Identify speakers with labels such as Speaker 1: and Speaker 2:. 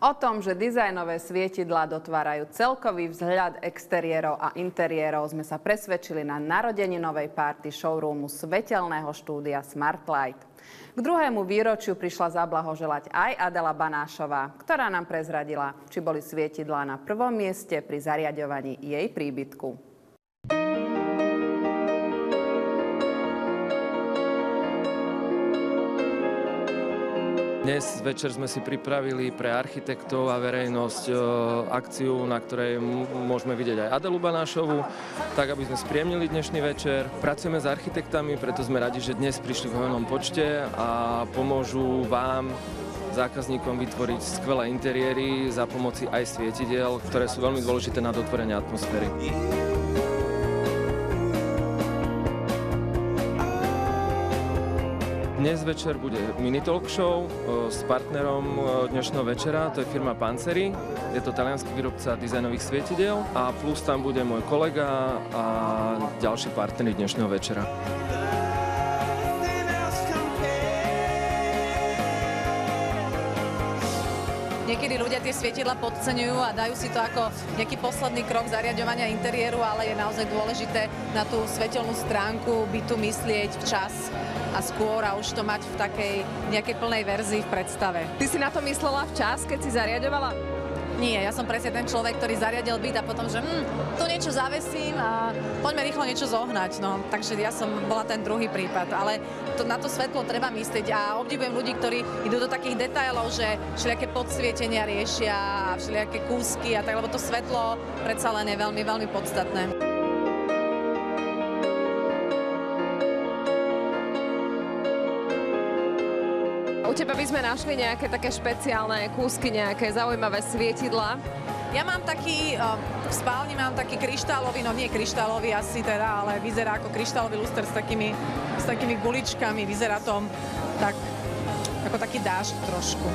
Speaker 1: O tom, že dizajnové svietidlá dotvárajú celkový vzhľad exteriérov a interiérov, sme sa presvedčili na narodeninovej párty showroomu svetelného štúdia Smartlight. K druhému výročiu prišla zablahoželať aj Adela Banášová, ktorá nám prezradila, či boli svietidlá na prvom mieste pri zariaďovaní jej príbytku.
Speaker 2: Dnes večer sme si pripravili pre architektov a verejnosť akciu, na ktorej môžeme vidieť aj Adelu Banášovu, tak aby sme spriemnili dnešný večer. Pracujeme s architektami, preto sme radi, že dnes prišli v hojnom počte a pomôžu vám, zákazníkom, vytvoriť skvelé interiéry za pomoci aj svietidiel, ktoré sú veľmi dôležité na dotvorenie atmosféry. Dnes večer bude mini talk show s partnerom dnešného večera, to je firma Panceri. Je to taliansky výrobca dizajnových svietidiel a plus tam bude môj kolega a ďalší partneri dnešného večera.
Speaker 3: Niekedy ľudia tie svietidlá podceňujú a dajú si to ako nejaký posledný krok zariaďovania interiéru, ale je naozaj dôležité na tú svetelnú stránku bytu myslieť včas a skôr a už to mať v takej nejakej plnej verzii v predstave.
Speaker 4: Ty si na to myslela včas, keď si zariaďovala?
Speaker 3: Nie, ja som presne ten človek, ktorý zariadil byt a potom, že tu niečo zavesím a poďme rýchlo niečo zohnať. No, takže ja som bola ten druhý prípad, ale na to svetlo treba myslieť a obdivujem ľudí, ktorí idú do takých detailov, že všelijaké podsvietenia riešia a všelijaké kúsky a tak, lebo to svetlo predsa len je veľmi, veľmi podstatné.
Speaker 4: U teba by sme našli nejaké také špeciálne kúsky, nejaké zaujímavé svietidlá?
Speaker 3: Ja mám taký, v spálni mám taký kryštálový, no nie kryštálový asi teda, ale vyzerá ako kryštálový luster s takými guličkami, vyzerá to tak, ako taký dážď trošku.